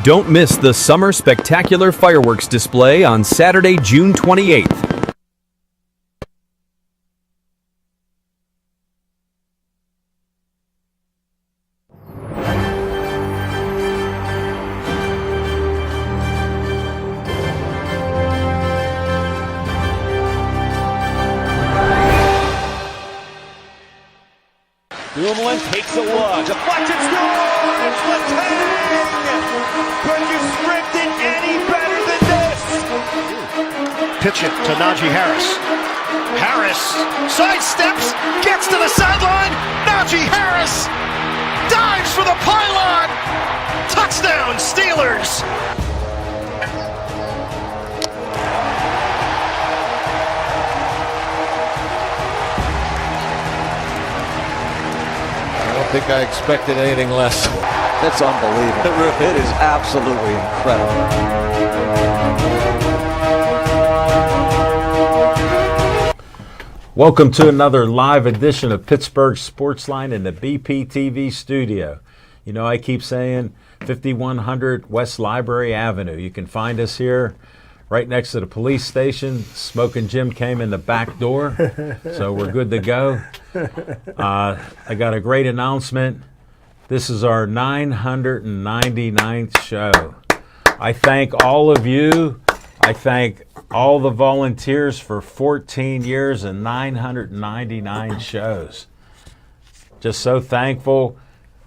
Don't miss the Summer Spectacular Fireworks display on Saturday, June 28th. Dumoulin takes a look. Deflected, scores! Letang! Could you script it any better than this? Pitch it to Najee Harris. Harris sidesteps, gets to the sideline. Najee Harris dives for the pylon. Touchdown, Steelers! I don't think I expected anything less. That's unbelievable. It is absolutely incredible. Welcome to another live edition of Pittsburgh Sportsline in the BPTV studio. You know, I keep saying 5100 West Library Avenue. You can find us here right next to the police station. Smoking Jim came in the back door, so we're good to go. I got a great announcement. This is our 999th show. I thank all of you. I thank all the volunteers for 14 years and 999 shows. Just so thankful.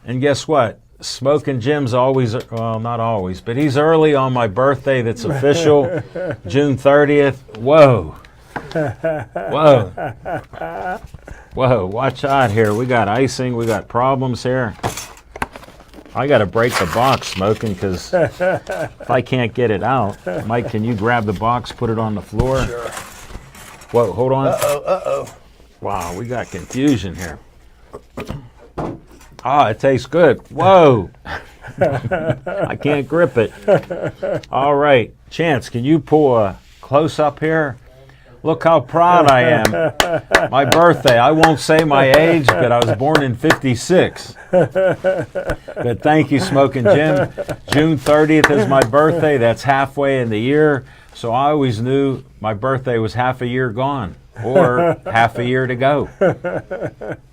And guess what? Smoking Jim's always, well, not always, but he's early on my birthday. That's official, June 30th. Whoa. Whoa. Whoa, watch out here. We got icing. We got problems here. I got to break the box, Smoking, because if I can't get it out. Mike, can you grab the box, put it on the floor? Sure. Whoa, hold on. Uh-oh. Wow, we got confusion here. Ah, it tastes good. Whoa. I can't grip it. All right. Chance, can you pull a close-up here? Look how proud I am. My birthday. I won't say my age, but I was born in 56. But thank you, Smoking Jim. June 30th is my birthday. That's halfway in the year. So I always knew my birthday was half a year gone or half a year to go.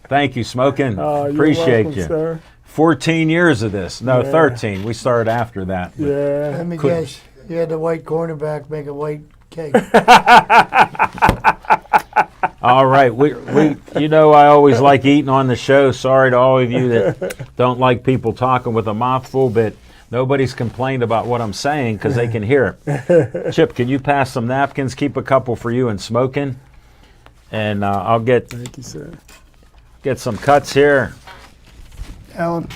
Thank you, Smoking. Appreciate welcome, you. Sir. 14 years of this. No, Yeah. 13. We started after that. Yeah. Let me guess, you had the white cornerback make a white cake. All right. We you know I always like eating on the show. Sorry to all of you that don't like people talking with a mouthful, but nobody's complained about what I'm saying because they can hear it. Chip, can you pass some napkins? Keep a couple for you and Smoking. And I'll Thank you, sir. get some cuts here. Alan,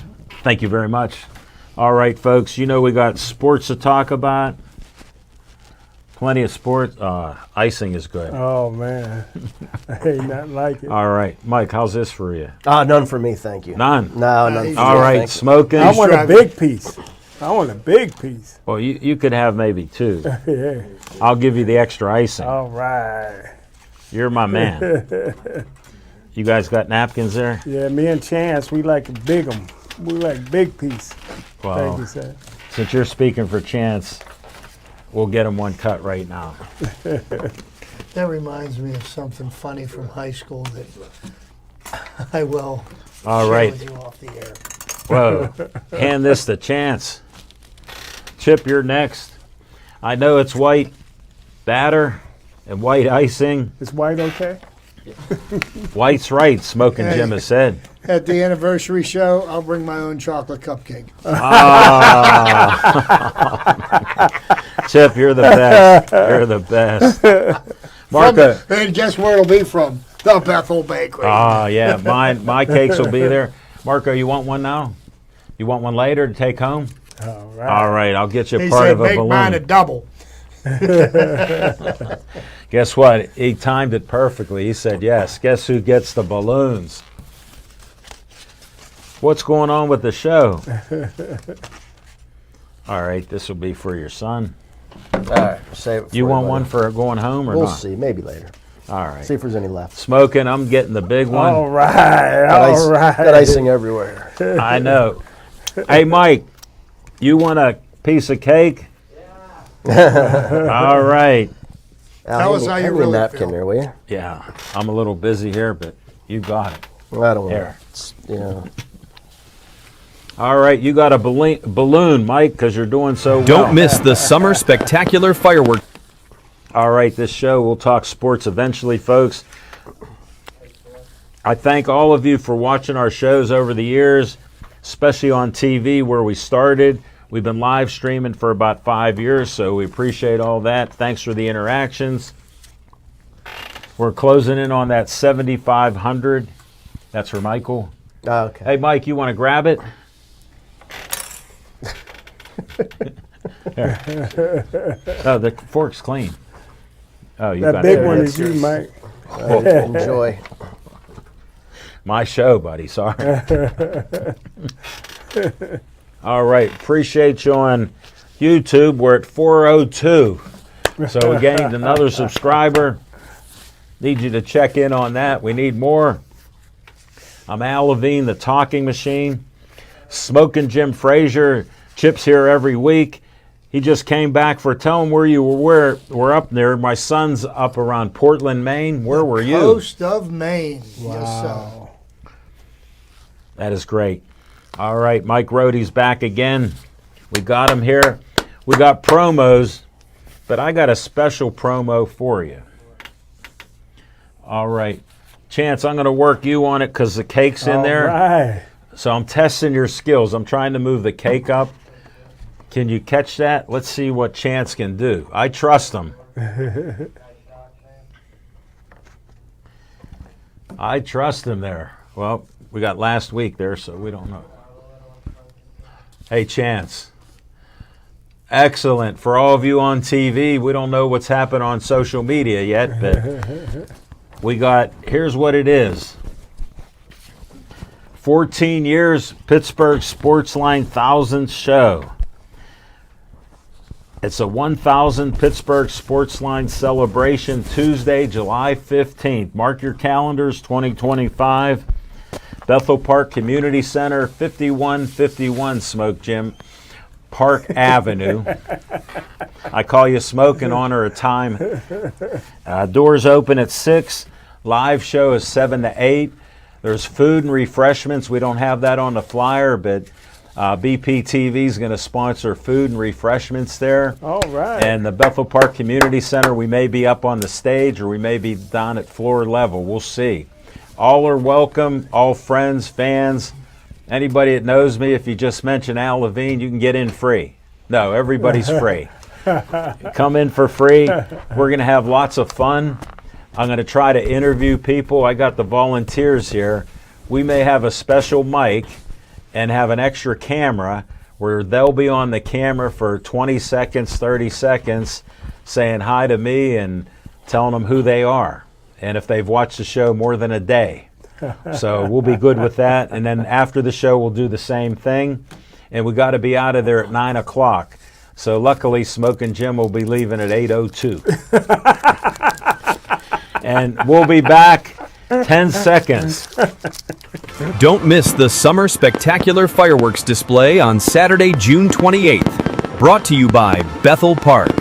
Thank you very much. All right, folks, you know we got sports to talk about. Plenty of sports. Icing is good. Oh, man. Ain't nothing like it. All right, Mike, how's this for you? None for me, thank you. None? No, none for All me, right, thank you. Smoking. I want a big piece. I want a big piece. Well, you could have maybe two. Yeah. I'll give you the extra icing. All right. You're my man. You guys got napkins there? Yeah, me and Chance, we like big 'em. We like big piece. Well, Thank you, sir. since you're speaking for Chance, we'll get him one cut right now. that reminds me of something funny from high school that I will All share right. with you off the air. Whoa. Hand this to Chance. Chip, you're next. I know it's white batter and white icing. Is white okay? White's right, Smoking Hey. Jim has said. At the anniversary show, I'll bring my own chocolate cupcake. Chip, you're the best. You're the best. Marco. And guess where it'll be from? The Bethel Bakery. Yeah, my cakes will be there. Marco, you want one now? You want one later to take home? All right. All right, I'll get you he part said, of a make mine a balloon. double. Guess what? He timed it perfectly. He said yes. Guess who gets the balloons? What's going on with the show? All right, this will be for your son. All right, save it for You want later. one for going home or We'll not? see, maybe later. All right. See if there's any left. Smoking, I'm getting the big one. All right. Got All right. icing everywhere. I know. Hey, Mike, you want a piece of cake? All right. Tell us how you hand me a really napkin feel. there, will you? Yeah, I'm a little busy here, but you got it. I don't want There. to. All right, you got a balloon, Mike, because you're doing so well. Don't miss the Summer Spectacular Fireworks. All right, this show, we'll talk sports eventually, folks. I thank all of you for watching our shows over the years, especially on TV where we started. We've been live streaming for about 5 years, so we appreciate all that. Thanks for the interactions. We're closing in on that 7,500. That's for Michael. Okay. Hey, Mike, you want to grab it? Oh, the fork's clean. Oh, you That got big it. one is you, Mike. Enjoy. My show, buddy. Sorry. All right. Appreciate you on YouTube. We're at 402. So we gained another subscriber. Need you to check in on that. We need more. I'm Al Levine, the talking machine. Smoking Jim Frazier. Chip's here every week. He just came back for, tell him where you were. We're up there. My son's up around Portland, Maine. Where were you? Coast of Maine. Wow. Yes, sir. That is great. All right, Mike Rohde's back again. We got him here. We got promos, but I got a special promo for you. All right. Chance, I'm going to work you on it because the cake's in there. Right. So I'm testing your skills. I'm trying to move the cake up. Can you catch that? Let's see what Chance can do. I trust him. I trust him there. Well, we got last week there, so we don't know. Hey, Chance. Excellent. For all of you on TV, we don't know what's happened on social media yet, but we got, here's what it is. 14 years, Pittsburgh Sportsline 1000th show. It's a 1000 Pittsburgh Sportsline celebration Tuesday, July 15th. Mark your calendars, 2025. Bethel Park Community Center, 5151 Smoke Jim, Park Avenue. I call you Smoke in honor of time. Doors open at 6. Live show is 7 to 8. There's food and refreshments. We don't have that on the flyer, but BPTV is going to sponsor food and refreshments there. All right. And the Bethel Park Community Center, we may be up on the stage or we may be down at floor level. We'll see. All are welcome, all friends, fans, anybody that knows me. If you just mention Al Levine, you can get in free. No, everybody's free. Come in for free. We're going to have lots of fun. I'm going to try to interview people. I got the volunteers here. We may have a special mic and have an extra camera where they'll be on the camera for 20 seconds, 30 seconds, saying hi to me and telling them who they are and if they've watched the show more than a day. So we'll be good with that. And then after the show, we'll do the same thing. And we got to be out of there at 9 o'clock. So luckily, Smoking Jim will be leaving at 8:02. And we'll be back 10 seconds. Don't miss the Summer Spectacular Fireworks display on Saturday, June 28th. Brought to you by Bethel Park.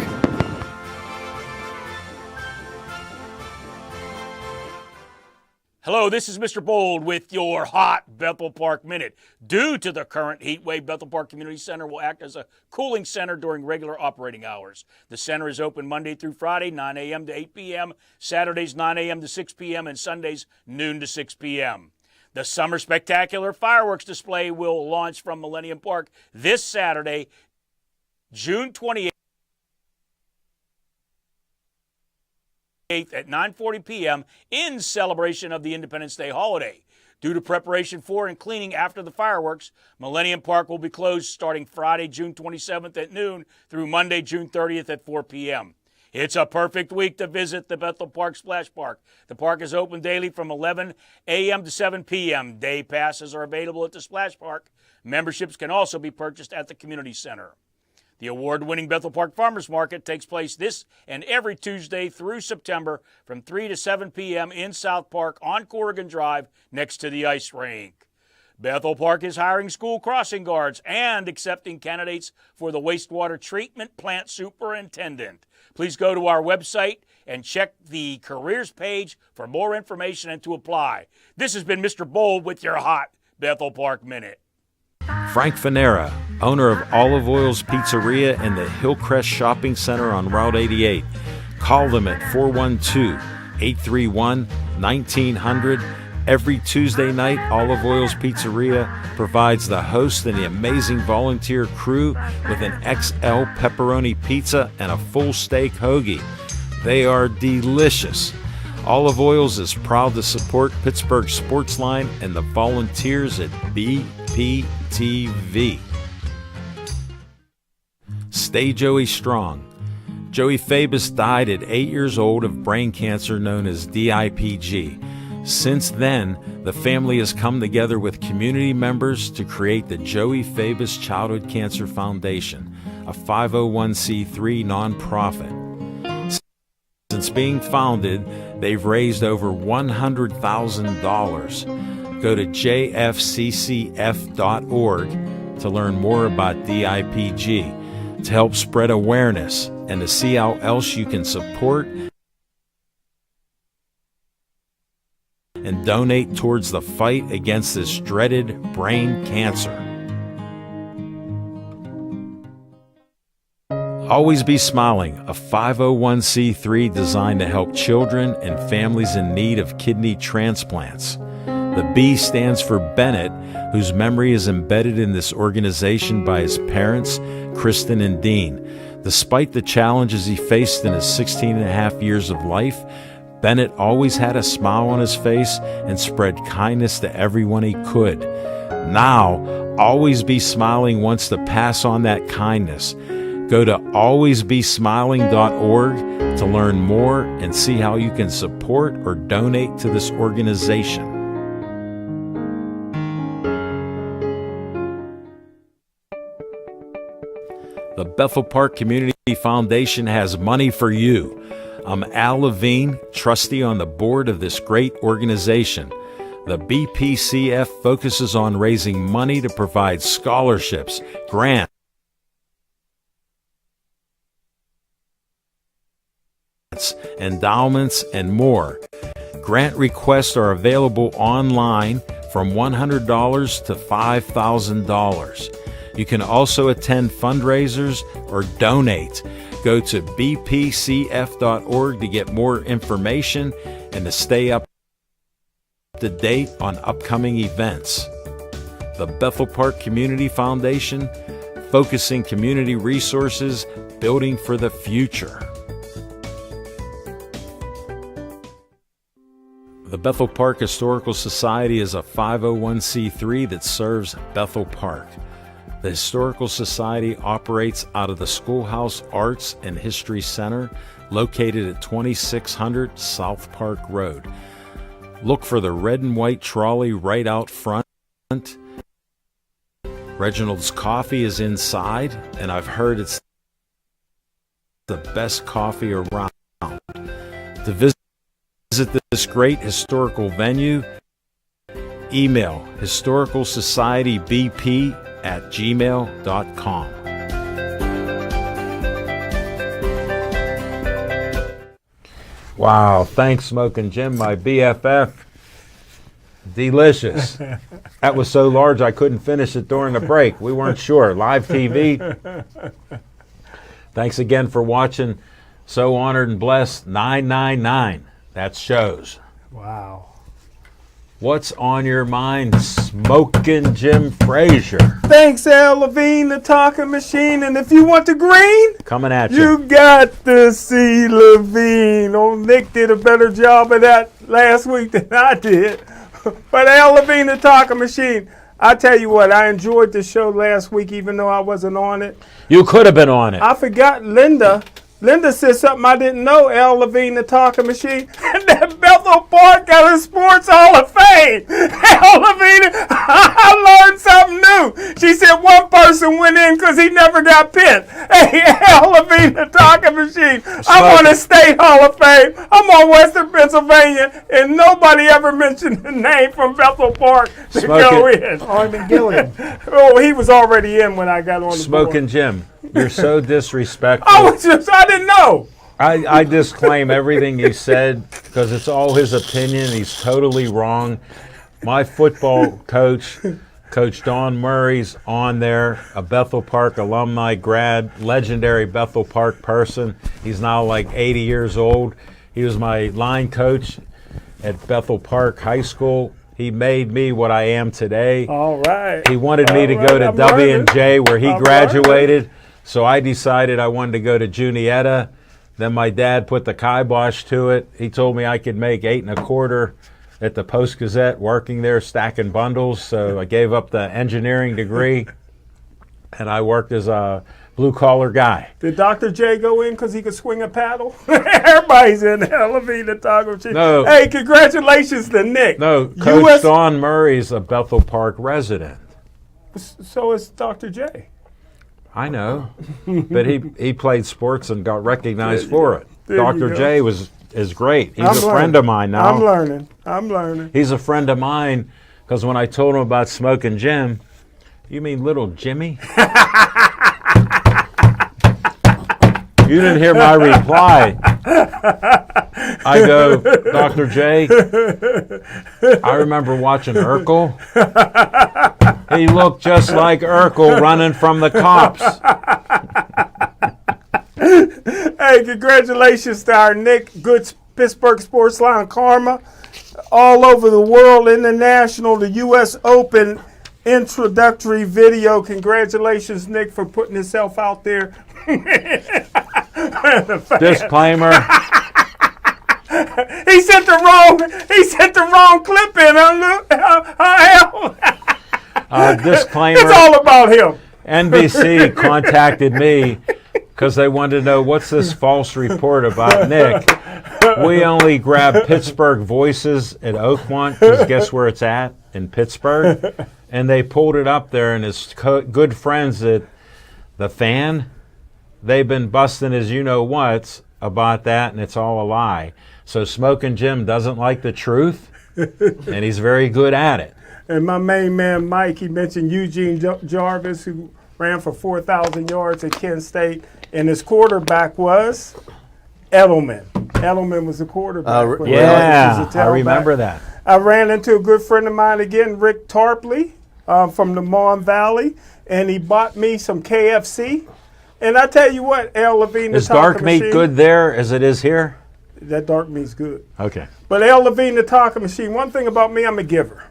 Hello, this is Mr. Bold with your hot Bethel Park Minute. Due to the current heat wave, Bethel Park Community Center will act as a cooling center during regular operating hours. The center is open Monday through Friday, 9 a.m. to 8 p.m., Saturdays 9 a.m. to 6 p.m., and Sundays noon to 6 p.m. The Summer Spectacular Fireworks display will launch from Millennium Park this Saturday, June 28th. At 9:40 p.m. in celebration of the Independence Day holiday. Due to preparation for and cleaning after the fireworks, Millennium Park will be closed starting Friday, June 27th at noon through Monday, June 30th at 4 p.m. It's a perfect week to visit the Bethel Park Splash Park. The park is open daily from 11 a.m. to 7 p.m. Day passes are available at the Splash Park. Memberships can also be purchased at the Community Center. The award-winning Bethel Park Farmers Market takes place this and every Tuesday through September from 3 to 7 p.m. in South Park on Corrigan Drive next to the ice rink. Bethel Park is hiring school crossing guards and accepting candidates for the wastewater treatment plant superintendent. Please go to our website and check the careers page for more information and to apply. This has been Mr. Bold with your hot Bethel Park Minute. Frank Fanera, owner of Olive Oil's Pizzeria and the Hillcrest Shopping Center on Route 88. Call them at 412-831-1900. Every Tuesday night, Olive Oil's Pizzeria provides the host and the amazing volunteer crew with an XL pepperoni pizza and a full steak hoagie. They are delicious. Olive Oils is proud to support Pittsburgh Sportsline and the volunteers at BPTV. Stay Joey strong. Joey Fabus died at 8 years old of brain cancer known as DIPG. Since then, the family has come together with community members to create the Joey Fabus Childhood Cancer Foundation, a 501c3 nonprofit. Since being founded, they've raised over $100,000. Go to jfccf.org to learn more about DIPG, to help spread awareness, and to see how else you can support and donate towards the fight against this dreaded brain cancer. Always Be Smiling, a 501c3 designed to help children and families in need of kidney transplants. The B stands for Bennett, whose memory is embedded in this organization by his parents, Kristen and Dean. Despite the challenges he faced in his 16 and a half years of life, Bennett always had a smile on his face and spread kindness to everyone he could. Now, Always Be Smiling wants to pass on that kindness. Go to alwaysbesmiling.org to learn more and see how you can support or donate to this organization. The Bethel Park Community Foundation has money for you. I'm Al Levine, trustee on the board of this great organization. The BPCF focuses on raising money to provide scholarships, grants, endowments, and more. Grant requests are available online from $100 to $5,000. You can also attend fundraisers or donate. Go to bpcf.org to get more information and to stay up to date on upcoming events. The Bethel Park Community Foundation, focusing community resources, building for the future. The Bethel Park Historical Society is a 501c3 that serves Bethel Park. The Historical Society operates out of the Schoolhouse Arts and History Center, located at 2600 South Park Road. Look for the red and white trolley right out front. Reginald's Coffee is inside, and I've heard it's the best coffee around. To visit this great historical venue, email historicalsocietybp@gmail.com. Wow, thanks Smoking Jim, my BFF. Delicious. That was so large I couldn't finish it during the break. We weren't sure. Live TV. Thanks again for watching. So honored and blessed. 999. That's shows. Wow. What's on your mind, Smoking Jim Frazier? Thanks, Al Levine, the talking machine. And if you want the green, Coming at you you. got to see Levine. Oh, Nick did a better job of that last week than I did. But Al Levine, the talking machine. I tell you what, I enjoyed the show last week, even though I wasn't on it. You could have been on it. I forgot Linda. Linda said something I didn't know. Al Levine, the talking machine. And that Bethel Park got a Sports Hall of Fame. Hell, Lavina, I learned something new. She said one person went in because he never got picked. Hey, hell, Lavina talking machine. I'm on a State Hall of Fame. I'm on Western Pennsylvania, and nobody ever mentioned the name from Bethel Park to go in. Armin Gilliam. Oh, he was already in when I got on the Smoking board. Jim, you're so disrespectful. I didn't know. I disclaim everything you said because it's all his opinion. He's totally wrong. My football coach, Coach Don Murray's on there, a Bethel Park alumni grad, legendary Bethel Park person. He's now like 80 years old. He was my line coach at Bethel Park High School. He made me what I am today. All right. He wanted me to go to W&J where he graduated, so I decided I wanted to go to Juniata. Then my dad put the kibosh to it. He told me I could make 8 1/4 at the Post-Gazette working there stacking bundles, so I gave up the engineering degree, and I worked as a blue-collar guy. Did Dr. J go in because he could swing a paddle? Everybody's in hell of the taco shit. No. Hey, congratulations to Nick. No, Coach Don Murray's a Bethel Park resident. So is Dr. J. I know, but he played sports and got recognized for it. There Dr. J is great. He's a friend of mine now. I'm learning. He's a friend of mine because when I told him about Smoking Jim, you mean little Jimmy? You didn't hear my reply. I go, Dr. J, I remember watching Urkel. He looked just like Urkel running from the cops. Hey, congratulations to our Nick, good Pittsburgh Sportsline karma. All over the world, international, the U.S. Open introductory video. Congratulations, Nick, for putting yourself out there. Disclaimer. He sent the wrong clip in. Disclaimer. It's all about him. NBC contacted me because they wanted to know what's this false report about Nick. We only grab Pittsburgh voices at Oakmont because guess where it's at? In Pittsburgh. And they pulled it up there, and his good friends at The Fan, they've been busting his you-know-whats about that, and it's all a lie. So Smoking Jim doesn't like the truth, and he's very good at it. And my main man, Mike, he mentioned Eugene Jarvis, who ran for 4,000 yards at Kent State, and his quarterback was Edelman. Edelman was the quarterback. Yeah, I remember that. I ran into a good friend of mine again, Rick Tarpley, from the Mon Valley, and he bought me some KFC. And I tell you what, L. Levine, the Is dark meat good there as it is here? That dark meat's good. Okay. But L. Levine, the taco machine, one thing about me, I'm a giver.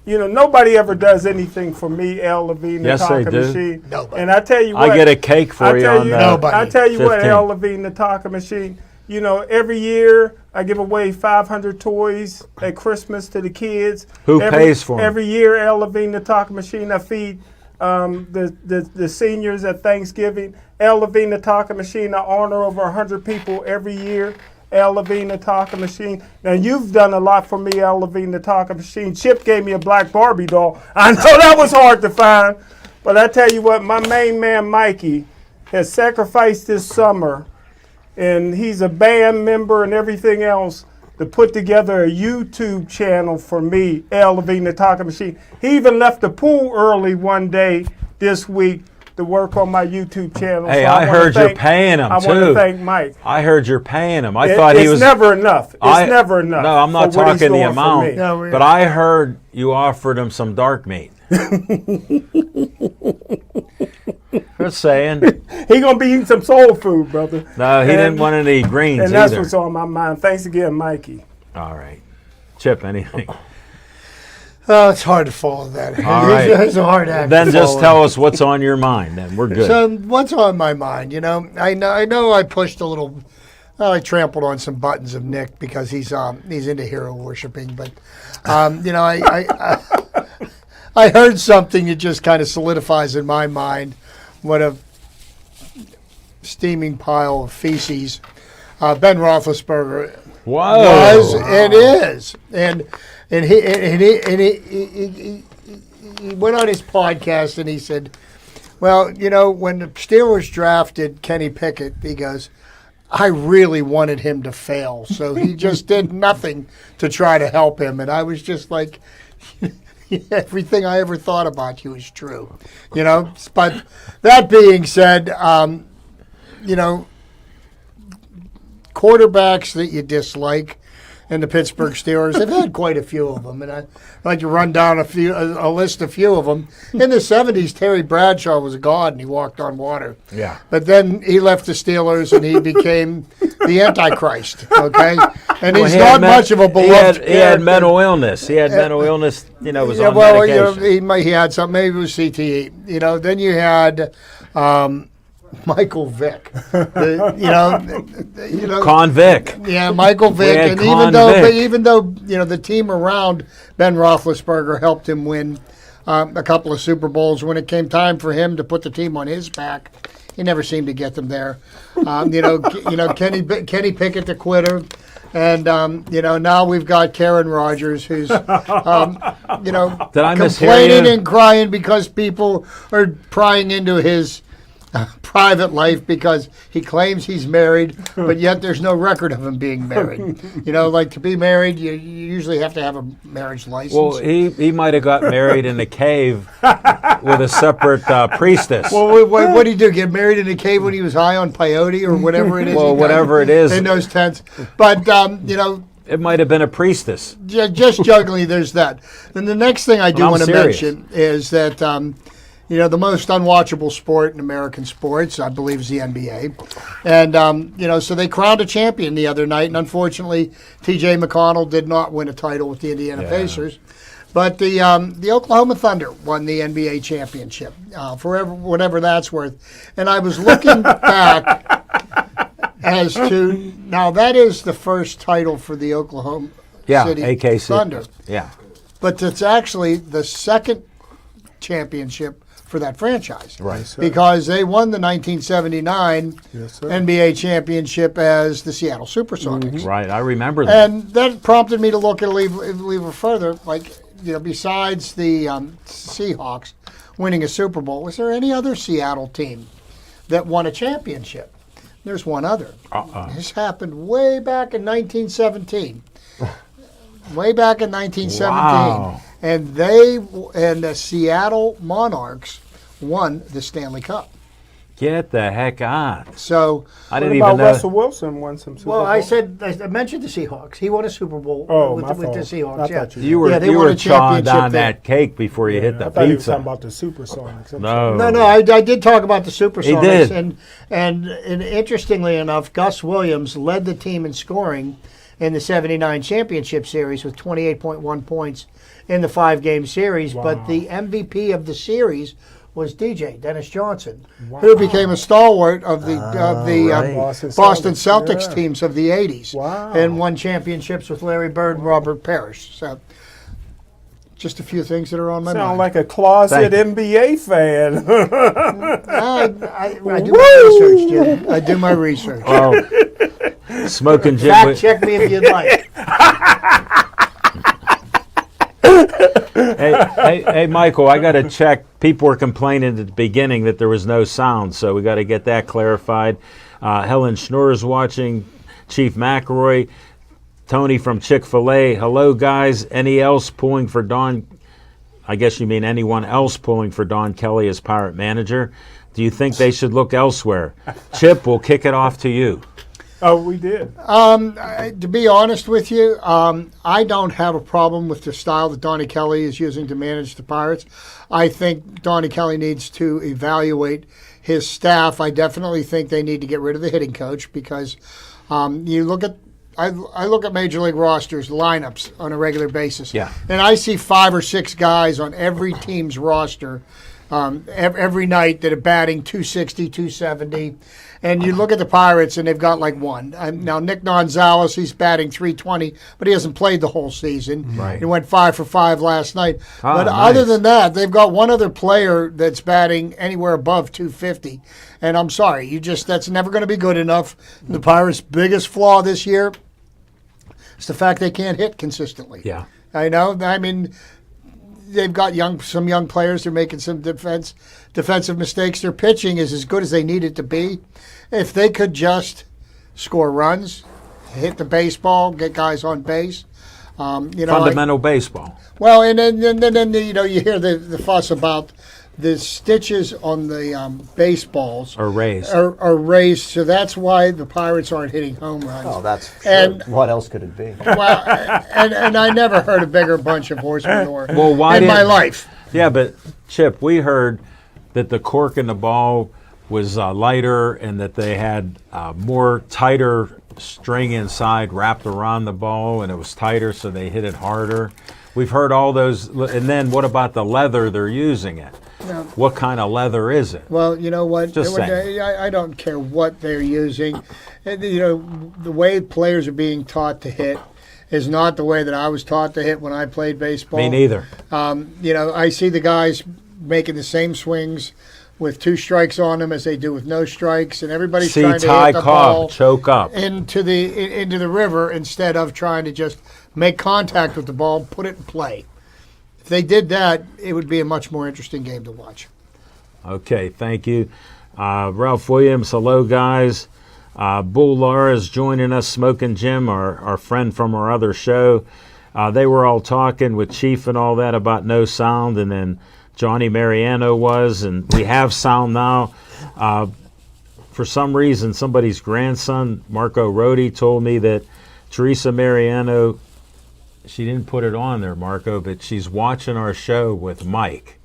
You know, nobody ever does anything for me, L. Levine, the taco machine. Nobody. And I tell you what. I get a cake for you on that. I tell you 15. what, L. Levine, the taco machine. You know, every year I give away 500 toys at Christmas to the kids. Who pays for them? Every year, L. Levine, the taco machine, I feed the seniors at Thanksgiving. L. Levine, the taco machine, I honor over 100 people every year. L. Levine, the taco machine. Now, you've done a lot for me, L. Levine, the taco machine. Chip gave me a black Barbie doll. I know that was hard to find. But I tell you what, my main man, Mikey, has sacrificed this summer, and he's a band member and everything else, to put together a YouTube channel for me, L. Levine, the taco machine. He even left the pool early one day this week to work on my YouTube channel. Hey, so I heard you're paying him, too. I want to thank Mike. I heard you're paying him. I thought he was... It's never enough. It's never enough. No, I'm not talking the amount. No, really. But I heard you offered him some dark meat. Just saying. He going to be eating some soul food, brother. No, he didn't want any greens and that's either. what's on my mind. Thanks again, Mikey. All right. Chip, anything? Oh, it's hard to follow that. All right. It's a hard act. Then to just follow. tell us what's on your mind, then. We're good. So what's on my mind? You know, I know I pushed a little. I trampled on some buttons of Nick because he's into hero worshiping, but you know, I heard something that just kind of solidifies in my mind what a steaming pile of feces Ben Roethlisberger Whoa. was and is. And he went on his podcast and he said, well, you know, when the Steelers drafted Kenny Pickett, he goes, I really wanted him to fail. So he just did nothing to try to help him. And I was just like, everything I ever thought about you is true. You know, but that being said, you know, quarterbacks that you dislike in the Pittsburgh Steelers, they've had quite a few of them, and I'd like to run down a list of few of them. In the 70s, Terry Bradshaw was a god, and he walked on water. Yeah. But then he left the Steelers, and he became the Antichrist, okay? And he's not much of a beloved character. He had mental illness. He had mental illness, you know, was on medication. You know, he had something, maybe it was CTE. You know, then you had Michael Vick, you know, Convict. Yeah, Michael Vick, and even though you know the team around Ben Roethlisberger helped him win a couple of Super Bowls, when it came time for him to put the team on his back, he never seemed to get them there. You know, Kenny Pickett, the quitter. And, you know, now we've got Karen Rogers, who's, you know, complaining and crying because people are prying into his private life because he claims he's married, but yet there's no record of him being married. You know, like to be married, you usually have to have a marriage license. Well, he might have got married in a cave with a separate priestess. Well, what did he do? Get married in a cave when he was high on peyote or whatever it is? Well, whatever it is. In those tents. But, you know. It might have been a priestess. Just jokingly, there's that. Then the next thing I do want to mention is that, you know, the most unwatchable sport in American sports, I believe, is the NBA. And, you know, so they crowned a champion the other night. And unfortunately, T.J. McConnell did not win a title with the Indiana Pacers. But the Oklahoma Thunder won the NBA championship, for whatever that's worth. And I was looking back as to, now that is the first title for the Oklahoma City AKC. Thunder. Yeah. But it's actually the second championship for that franchise. Right. Because they won the 1979 NBA championship as the Seattle Supersonics. Right, I remember that. And that prompted me to look at a little further. Like, you know, besides the Seahawks winning a Super Bowl, was there any other Seattle team that won a championship? There's one other. This happened way back in 1917. Way back in 1917. Wow. And the Seattle Monarchs won the Stanley Cup. Get the heck on. So I didn't even know. Russell Wilson won some Super Bowl? I mentioned the Seahawks. He won a Super Bowl with the Seahawks. You were chawing on that cake before you hit the I thought you were pizza. talking about the Supersonics. No, I did talk about the Supersonics. He did. And interestingly enough, Gus Williams led the team in scoring in the 79 championship series with 28.1 points in the 5-game series. Wow. But the MVP of the series was DJ, Dennis Johnson, who became a stalwart of the Boston Celtics teams of the 80s and won championships with Larry Bird and Robert Parrish. So just a few things that are on my mind. Sound like a closet NBA fan. I do my research, Jim. I do my research. Oh, smoking Jim. Fact check me if you'd like. Hey, Michael, I got to check. People were complaining at the beginning that there was no sound, so we got to get that clarified. Helen Schnorr is watching. Chief McElroy. Tony from Chick-fil-A. Hello, guys. Any else pulling for Don? I guess you mean anyone else pulling for Don Kelly as Pirate manager? Do you think they should look elsewhere? Chip, we'll kick it off to you. Oh, we did. To be honest with you, I don't have a problem with the style that Donnie Kelly is using to manage the Pirates. I think Donnie Kelly needs to evaluate his staff. I definitely think they need to get rid of the hitting coach because you look at I look at Major League rosters, lineups on a regular basis. Yeah. And I see 5 or 6 guys on every team's roster every night that are batting 260, 270. And you look at the Pirates, and they've got like one. Now, Nick Gonzalez, he's batting 320, but he hasn't played the whole season. Right. He went 5 for 5 last night. Oh, but nice. other than that, they've got one other player that's batting anywhere above 250. And I'm sorry, that's never going to be good enough. The Pirates' biggest flaw this year It's the fact they can't hit consistently. Yeah. I know. I mean, they've got some young players. They're making some defensive mistakes. Their pitching is as good as they need it to be. If they could just score runs, hit the baseball, get guys on base. Fundamental baseball. Well, and then you hear the fuss about the stitches on the baseballs Are raised. Are raised, so that's why the Pirates aren't hitting home runs. Oh, that's sure. And- What else could it be? Well, and I never heard a bigger bunch of horse manure Well, why in my didn't- life. Yeah, but Chip, we heard that the cork in the ball was lighter and that they had more tighter string inside wrapped around the ball, and it was tighter, so they hit it harder. We've heard all those. And then what about the leather they're using it? No. What kind of leather is it? Well, you know what? Just saying. I don't care what they're using. The way players are being taught to hit is not the way that I was taught to hit when I played baseball. Me neither. I see the guys making the same swings with 2 strikes on them as they do with no strikes, and everybody's See trying to Ty hit the Cobb ball choke up. into the river instead of trying to just make contact with the ball, put it in play. If they did that, it would be a much more interesting game to watch. Okay, thank you. Ralph Williams, hello, guys. Bull Lara is joining us. Smoking Jim, our friend from our other show. They were all talking with Chief and all that about no sound, and then Johnny Mariano was, and we have sound now. For some reason, somebody's grandson, Marco Rodi, told me that Teresa Mariano, she didn't put it on there, Marco, but she's watching our show with Mike.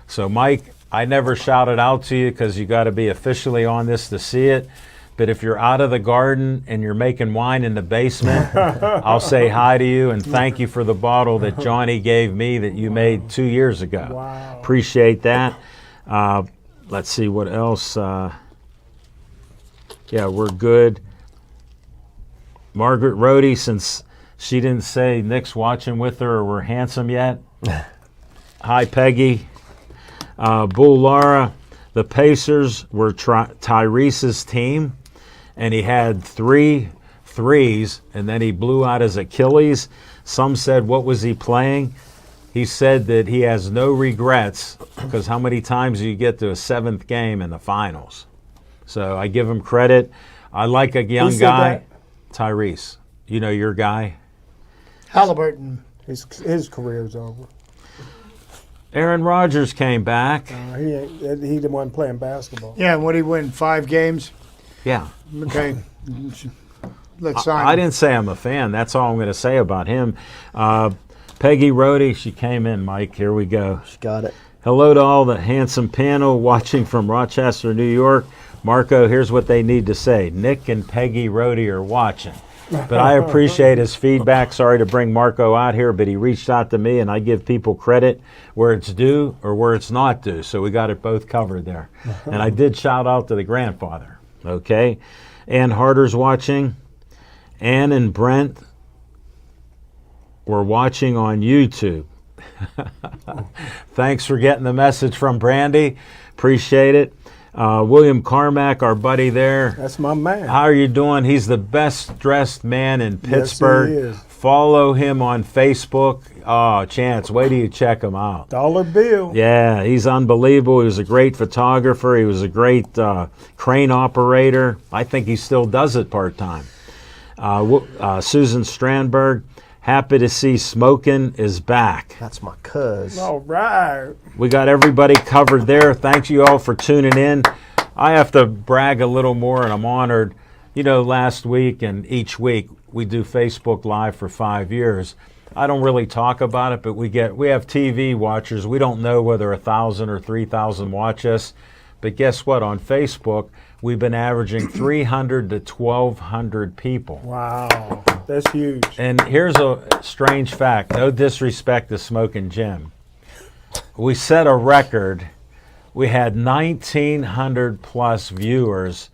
So, Mike, I never shouted out to you because you got to be officially on this to see it. But if you're out of the garden and you're making wine in the basement, I'll say hi to you and thank you for the bottle that Johnny gave me that you made 2 years ago. Wow. Appreciate that. Let's see what else. Yeah, we're good. Margaret Rhodey, since she didn't say Nick's watching with her or we're handsome yet. Hi, Peggy. Bull Lara, the Pacers were Tyrese's team, and he had 3 threes, and then he blew out his Achilles. Some said, what was he playing? He said that he has no regrets because how many times do you get to a 7th game in the finals? So I give him credit. I like a young guy. Tyrese. You know your guy? Halliburton. His career's over. Aaron Rodgers came back. He the one playing basketball. Yeah, what did he win? 5 games? Yeah. Okay. Let's sign I him. didn't say I'm a fan. That's all I'm going to say about him. Peggy Rhodey, she came in, Mike. Here we go. She got it. Hello to all the handsome panel watching from Rochester, New York. Marco, here's what they need to say. Nick and Peggy Rhodey are watching. But I appreciate his feedback. Sorry to bring Marco out here, but he reached out to me, and I give people credit where it's due or where it's not due. So we got it both covered there. And I did shout out to the grandfather. Okay? Ann Harder's watching. Ann and Brent were watching on YouTube. Thanks for getting the message from Brandy. Appreciate it. William Carmack, our buddy there. That's my man. How are you doing? He's the best dressed man in Pittsburgh. Yes, he is. Follow him on Facebook. Oh, Chance, wait till you check him out. Dollar bill. Yeah, he's unbelievable. He was a great photographer. He was a great crane operator. I think he still does it part-time. Susan Strandberg, happy to see Smokin' is back. That's my cuz. All right. We got everybody covered there. Thanks you all for tuning in. I have to brag a little more, and I'm honored. You know, last week and each week we do Facebook Live for 5 years. I don't really talk about it, but we have TV watchers. We don't know whether 1,000 or 3,000 watch us. But guess what? On Facebook, we've been averaging 300 to 1,200 people. Wow. That's huge. And here's a strange fact. No disrespect to Smoking Jim. We set a record. We had 1,900 plus viewers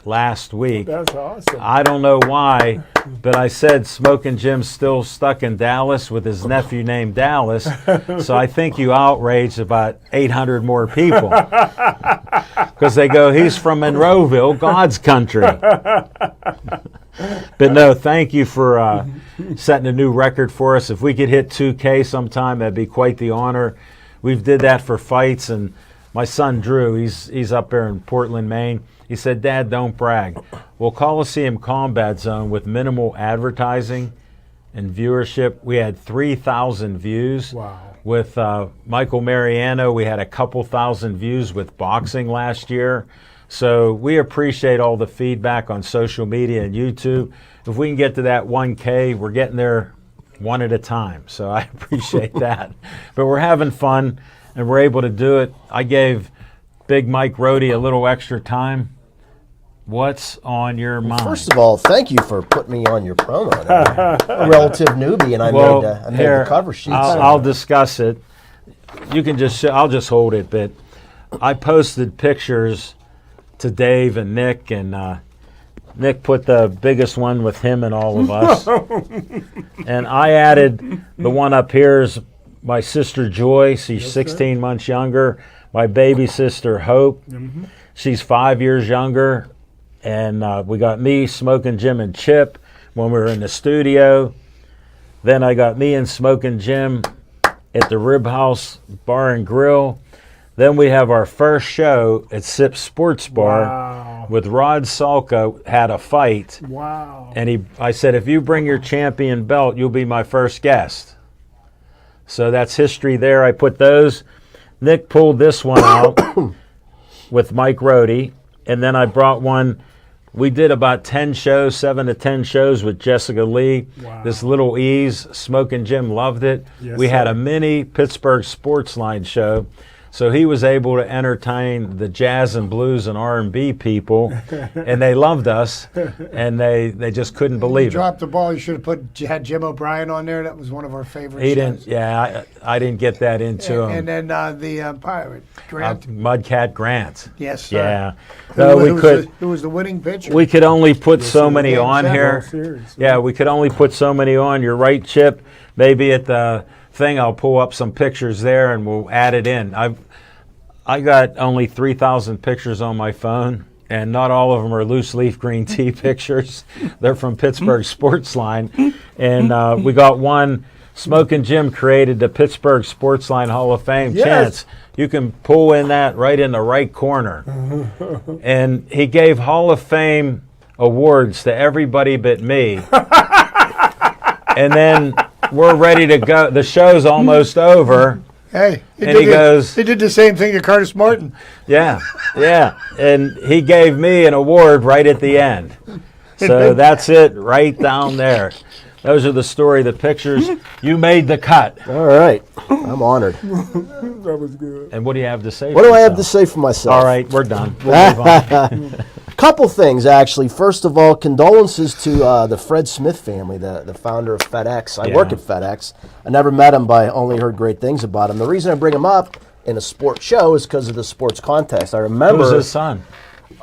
last week. That's awesome. I don't know why, but I said Smoking Jim's still stuck in Dallas with his nephew named Dallas. So I think you outraged about 800 more people. Because they go, he's from Monroeville, God's country. But no, thank you for setting a new record for us. If we could hit 2K sometime, that'd be quite the honor. We've did that for fights, and my son Drew, he's up there in Portland, Maine. He said, "Dad, don't brag." Well, Coliseum Combat Zone, with minimal advertising and viewership, we had 3,000 views. Wow. With Michael Mariano, we had a couple thousand views with boxing last year. So we appreciate all the feedback on social media and YouTube. If we can get to that 1K, we're getting there one at a time. So I appreciate that. But we're having fun, and we're able to do it. I gave Big Mike Rohde a little extra time. What's on your mind? First of all, thank you for putting me on your promo. I'm a relative newbie, and I made the cover sheet. I'll discuss it. You can just I'll just hold it. But I posted pictures to Dave and Nick, and Nick put the biggest one with him and all of us. And I added the one up here is my sister Joy. She's 16 months younger. My baby sister Hope. She's 5 years younger. And we got me, Smoking Jim, and Chip when we were in the studio. Then I got me and Smoking Jim at the Rib House Bar and Grill. Then we have our first show at Sip Sports Bar with Rod Salka. Had a fight. Wow. And I said, if you bring your champion belt, you'll be my first guest. So that's history there. I put those. Nick pulled this one out with Mike Rohde. And then I brought one. We did about 10 shows, 7 to 10 shows with Jessica Lee. Wow. This Little Ease, Smoking Jim loved it. Yes, we had sir. a mini Pittsburgh Sportsline show. So he was able to entertain the jazz and blues and R&B people, and they loved us, and they just couldn't believe it. Dropped the ball. You should have had Jim O'Brien on there. That was one of our favorite He shows. didn't. Yeah, I didn't get that into him. And then the pirate, Grant. Mudcat Grant. Yes, sir. Yeah. No, Who was the winning pitcher? We could only put so many on here. Series. Yeah, we could only put so many on. You're right, Chip. Maybe at the thing I'll pull up some pictures there and we'll add it in. I got only 3,000 pictures on my phone, and not all of them are loose leaf green tea pictures. They're from Pittsburgh Sportsline. And we got one. Smoking Jim created the Pittsburgh Sportsline Hall of Fame. Yes. Chance, you can pull in that right in the right corner. And he gave Hall of Fame awards to everybody but me. And then we're ready to go. The show's almost over. Hey, And he goes, He did the same thing to Curtis Martin. yeah. And he gave me an award right at the end. So that's it right down there. Those are the story, the pictures. You made the cut. All right. I'm honored. That was good. And what do you have to say? What do I have to say for myself? All right, we're done. We'll move on. Couple things, actually. First of all, condolences to the Fred Smith family, the founder of FedEx. I work at FedEx. I never met him, but I only heard great things about him. The reason I bring him up in a sports show is because of the sports context. I remember Who's his son?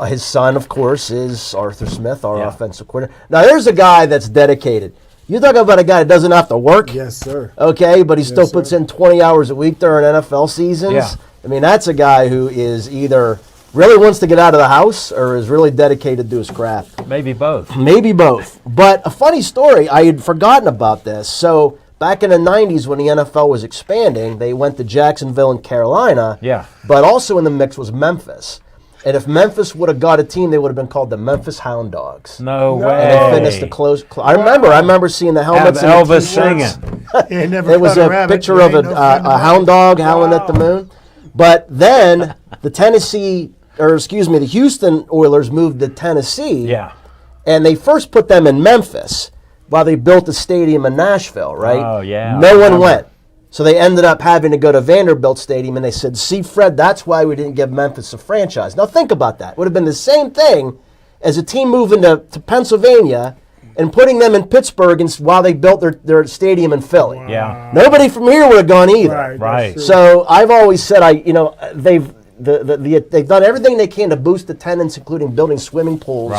His son, of course, is Arthur Smith, our offensive coordinator. Now, there's a guy that's dedicated. You talk about a guy that doesn't have to work. Yes, sir. Okay, but he still puts in 20 hours a week during NFL seasons. Yeah. I mean, that's a guy who is either really wants to get out of the house or is really dedicated to his craft. Maybe both. Maybe both. But a funny story, I had forgotten about this. So back in the 90s when the NFL was expanding, they went to Jacksonville and Carolina. Yeah. But also in the mix was Memphis. And if Memphis would have got a team, they would have been called the Memphis Hound Dogs. No way. And they finished the close. I remember seeing the helmets. Have and the Elvis t-shirts. singing. There was a picture of a hound dog howling at the moon. But then the Houston Oilers moved to Tennessee. Yeah. And they first put them in Memphis while they built a stadium in Nashville, right? Oh, yeah. No one went. So they ended up having to go to Vanderbilt Stadium, and they said, see, Fred, that's why we didn't give Memphis a franchise. Now think about that. It would have been the same thing as a team moving to Pennsylvania and putting them in Pittsburgh while they built their stadium in Philly. Yeah. Nobody from here would have gone either. Right. So I've always said, they've done everything they can to boost attendance, including building swimming pools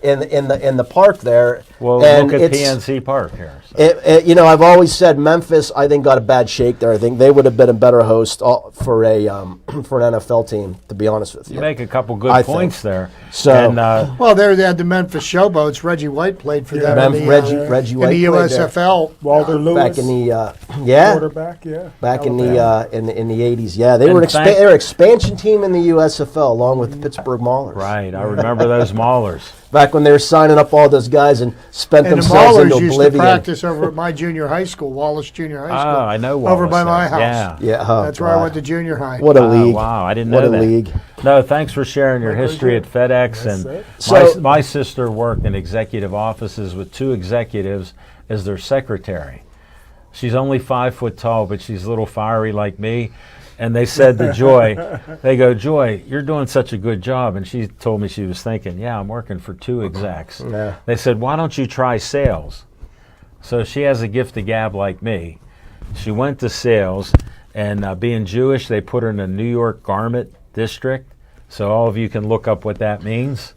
in the park there. Well, and look at PNC Park here. So. I've always said Memphis, I think, got a bad shake there. I think they would have been a better host for an NFL team, to be honest with you. You make a couple good points there. So, and, well, they had the Memphis Showboats. Reggie White played for them Reggie White in the USFL. Walter Lewis, back in the quarterback, back in the 80s. Yeah, they were they were an expansion team in the USFL along with the Pittsburgh Maulers. Right, I remember those Maulers. Back when they were signing up all those guys and spent themselves into oblivion. And the Maulers used to practice over at my junior high school, Wallace Junior High School. Oh, I know Wallace. Over by my house. Yeah. That's where I went to junior high. What a league. Wow, I didn't know that. What a league. No, thanks for sharing your history at FedEx. And my sister worked in executive offices with 2 executives as their secretary. She's only 5 foot tall, but she's a little fiery like me. And they said to Joy, they go, Joy, you're doing such a good job. And she told me she was thinking, yeah, I'm working for 2 execs. Yeah. They said, why don't you try sales? So she has a gift of gab like me. She went to sales, and being Jewish, they put her in the New York garment district. So all of you can look up what that means.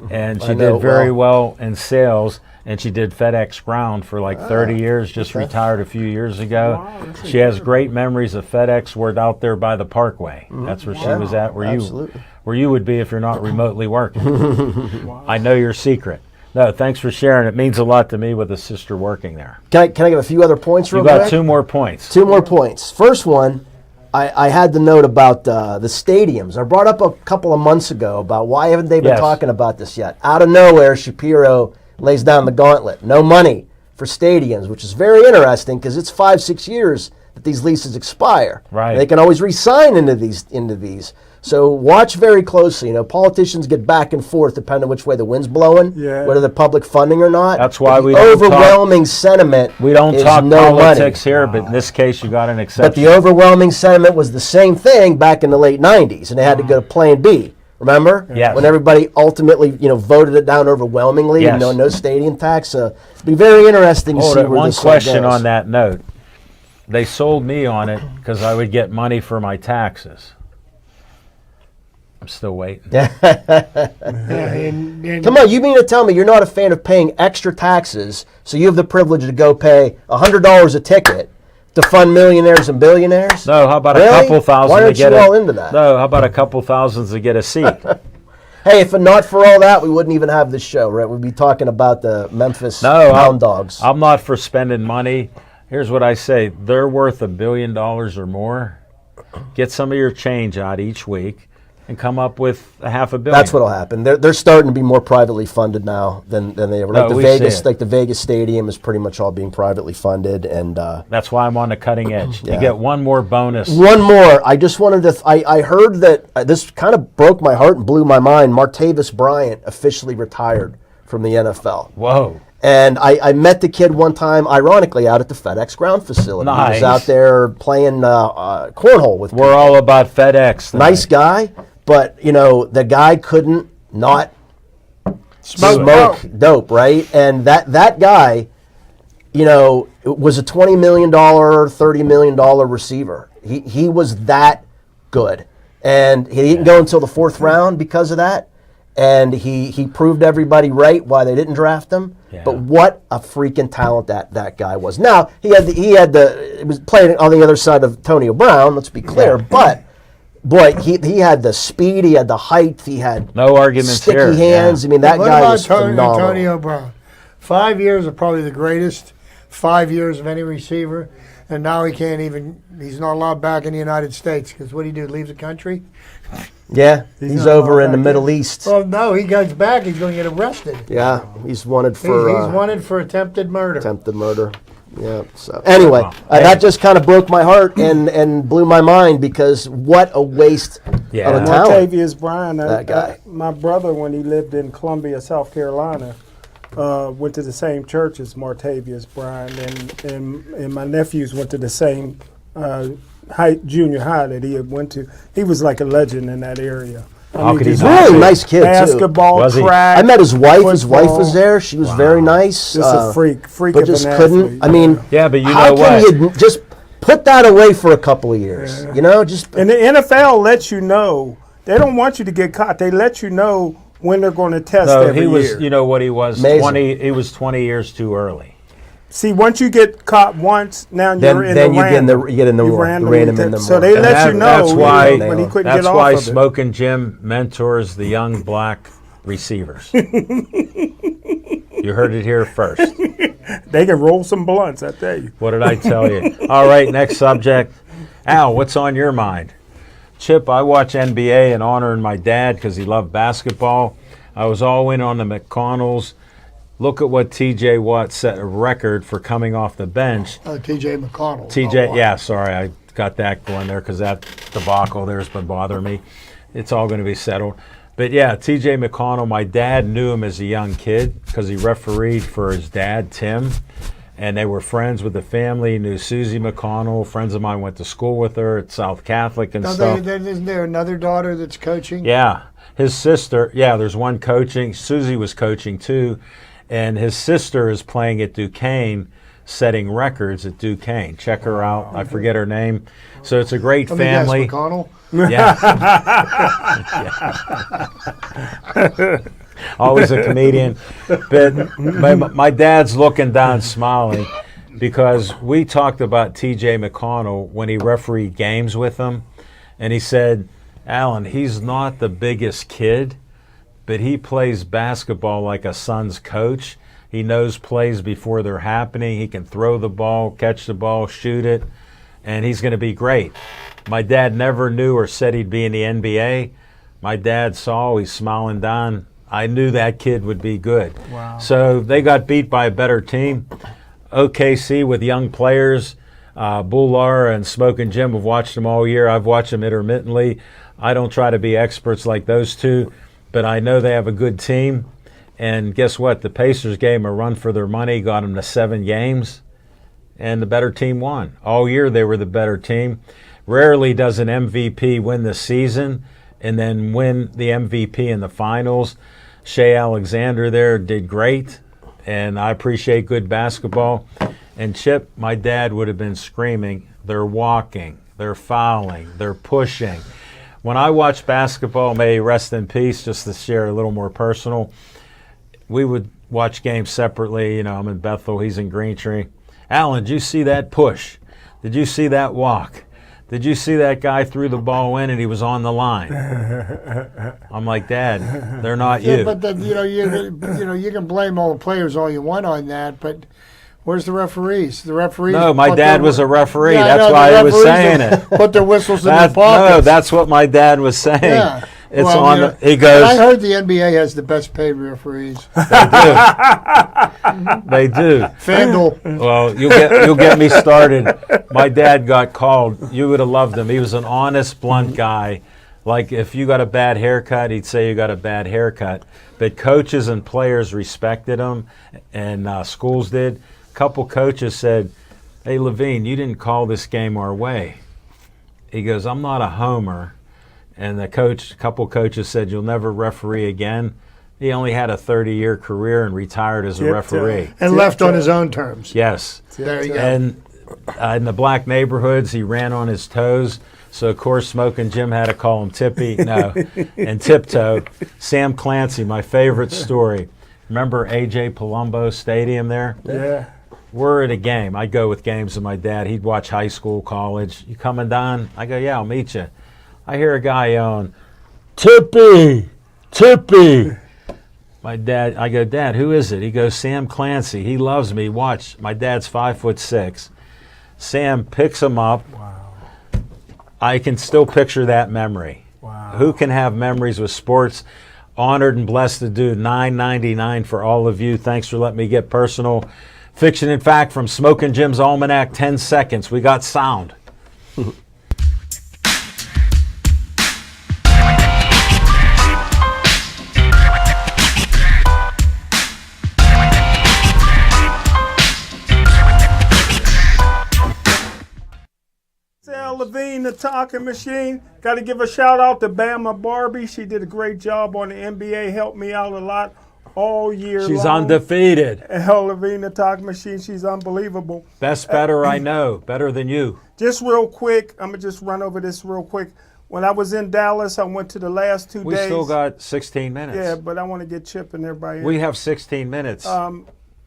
And she did very well in sales. And she did FedEx Ground for like 30 years, just retired a few years ago. Wow, she has great memories of FedEx. We're out there by the Parkway. That's where she was at, where you would be if you're not remotely working. I know your secret. No, thanks for sharing. It means a lot to me with a sister working there. Can I give a few other points real quick? You got quick? 2 more points. 2 more points. First one, I had the note about the stadiums. I brought up a couple of months ago about why haven't they been talking about this yet. Out of nowhere, Shapiro lays down the gauntlet. No money for stadiums, which is very interesting because it's 5-6 years that these leases expire. Right. They can always re-sign into these. So watch very closely. Politicians get back and forth depending on which way the wind's blowing, whether the public funding or not. That's why the overwhelming sentiment. We don't is talk no politics money. here, but in this case, you got an exception. But the overwhelming sentiment was the same thing back in the late '90s, and they had to go to Plan B. Remember? Yes. When everybody ultimately, voted it down overwhelmingly, yes. No stadium tax. So it'd be very interesting to see where one this question goes. on that note. They sold me on it because I would get money for my taxes. I'm still waiting. Come on, you mean to tell me you're not a fan of paying extra taxes, so you have the privilege to go pay $100 a ticket to fund millionaires and billionaires? No, how about a couple thousand? Why aren't you all into that? No, how about a couple thousands to get a seat? Hey, if not for all that, we wouldn't even have this show, right? We'd be talking about the Memphis Hound Dogs. I'm not for spending money. Here's what I say. They're worth $1 billion or more. Get some of your change out each week and come up with $500 million. That's what'll happen. They're starting to be more privately funded now than they were. Like the Vegas Stadium is pretty much all being privately funded, and that's why I'm on the cutting edge. You get one more bonus. One more. I just wanted to. I heard that this kind of broke my heart and blew my mind. Martavis Bryant officially retired from the NFL. Whoa. And I met the kid one time, ironically, out at the FedEx ground facility. Nice. He was out there playing cornhole with people. We're all about FedEx tonight. Nice guy. But, the guy couldn't not smoke dope, right? And that guy, was a $20 million, $30 million receiver. He was that good. And he didn't go until the 4th round because of that. And he proved everybody right why they didn't draft him. Yeah. But what a freaking talent that guy was. Now, he was playing on the other side of Antonio Brown, let's be clear, but boy, he had the speed, he had the height, he had no arguments sticky here. hands. Yeah. I mean, that guy was phenomenal. Antonio Brown, 5 years of probably the greatest 5 years of any receiver, and now he's not allowed back in the United States because what do you do, leave the country? Yeah, he's over in the Middle East. Well, no, he goes back, he's going to get arrested. Yeah, he's wanted for... He's wanted for attempted murder. Yeah. So anyway, that just kind of broke my heart and blew my mind because what a waste of a talent. Martavis Bryant, that guy. My brother, when he lived in Columbia, South Carolina, went to the same church as Martavis Bryant, and my nephews went to the same junior high that he had went to. He was like a legend in that area. He's a really nice kid, basketball, too. track. I met his wife. Football. His wife was there. She was very nice. Just a freak but of just an couldn't. athlete. I mean, yeah, but how can you just put that away for a couple of years? Yeah. Just and the NFL lets you know they don't want you to get caught. They let you know when they're going to test No, every he was. year. You know what he was? Amazing. He was 20 years too early. See, once you get caught once, now Then- you're in then the you get in the- random. you get in the randomly random in the so more. they And let you know That's why. when he couldn't That's get why off of it. Smoking Jim mentors the young black receivers. You heard it here first. They can roll some blunts, I tell you. What did I tell you? All right, next subject. Al, what's on your mind? Chip, I watch NBA in honoring my dad because he loved basketball. I was all in on the McConnells. Look at what T.J. Watt set a record for coming off the bench. T.J. McConnell. TJ, yeah, sorry, I got that going there because that debacle there's been bothering me. It's all going to be settled. But yeah, TJ McConnell, my dad knew him as a young kid because he refereed for his dad, Tim, and they were friends with the family. He knew Susie McConnell. Friends of mine went to school with her at South Catholic and stuff. Isn't there another daughter that's coaching? Yeah, his sister, there's one coaching. Susie was coaching too, and his sister is playing at Duquesne, setting records at Duquesne. Check her out. I forget her name. So it's a great family. McConnell? Yeah. Always a comedian. But my dad's looking down smiling because we talked about T.J. McConnell when he refereed games with him. And he said, Alan, he's not the biggest kid, but he plays basketball like a son's coach. He knows plays before they're happening. He can throw the ball, catch the ball, shoot it, and he's going to be great. My dad never knew or said he'd be in the NBA. My dad saw, he's smiling down. I knew that kid would be good. Wow. So they got beat by a better team. OKC with young players. Bullar and Smoking Jim have watched them all year. I've watched them intermittently. I don't try to be experts like those two, but I know they have a good team. And guess what? The Pacers gave them a run for their money, got them to 7 games, and the better team won. All year they were the better team. Rarely does an MVP win the season and then win the MVP in the finals. Shea Alexander there did great, and I appreciate good basketball. And Chip, my dad would have been screaming, they're walking, they're fouling, they're pushing. When I watch basketball, may he rest in peace, just to share a little more personal, we would watch games separately. You know, I'm in Bethel, he's in Greentree. Alan, did you see that push? Did you see that walk? Did you see that guy threw the ball in and he was on the line? I'm like, Dad, they're not you. Yeah, but then, you can blame all the players all you want on that, but where's the referees? The referees. No, my dad was a referee. Yeah, that's why I was saying it. Put their whistles in their pockets. No, that's what my dad was saying. Yeah. It's Well, on. you know, He goes. I heard the NBA has the best paid referees. They do. FanDuel. Well, you'll get me started. My dad got called. You would have loved him. He was an honest, blunt guy. Like if you got a bad haircut, he'd say you got a bad haircut. But coaches and players respected him, and schools did. A couple coaches said, "Hey, Levine, you didn't call this game our way." He goes, "I'm not a homer." And a couple coaches said, "You'll never referee again." He only had a 30-year career and retired as a referee. And left on his own terms. Yes. There you go. And in the black neighborhoods, he ran on his toes. So, of course, Smoking Jim had to call him Tippy. No, and Tiptoe. Sam Clancy, my favorite story. Remember A.J. Palumbo Stadium there? Yeah. We're at a game. I'd go with games with my dad. He'd watch high school, college. You coming down? I go, yeah, I'll meet you. I hear a guy yelling, Tippy, Tippy. My dad, I go, Dad, who is it? He goes, Sam Clancy. He loves me. Watch, my dad's 5'6". Sam picks him up. Wow. I can still picture that memory. Wow. Who can have memories with sports? Honored and blessed to do. $9.99 for all of you. Thanks for letting me get personal. Fiction and fact from Smoking Jim's Almanac, 10 seconds. We got sound. Sal Levine, the talking machine. Got to give a shout out to Bama Barbie. She did a great job on the NBA, helped me out a lot all year She's long. undefeated. Elle Levine, the talking machine, she's unbelievable. Best better I know. Better than you. Just real quick, I'm going to just run over this real quick. When I was in Dallas, I went to the last 2 days. We still got 16 minutes. Yeah, but I want to get Chip and everybody in. We have 16 minutes.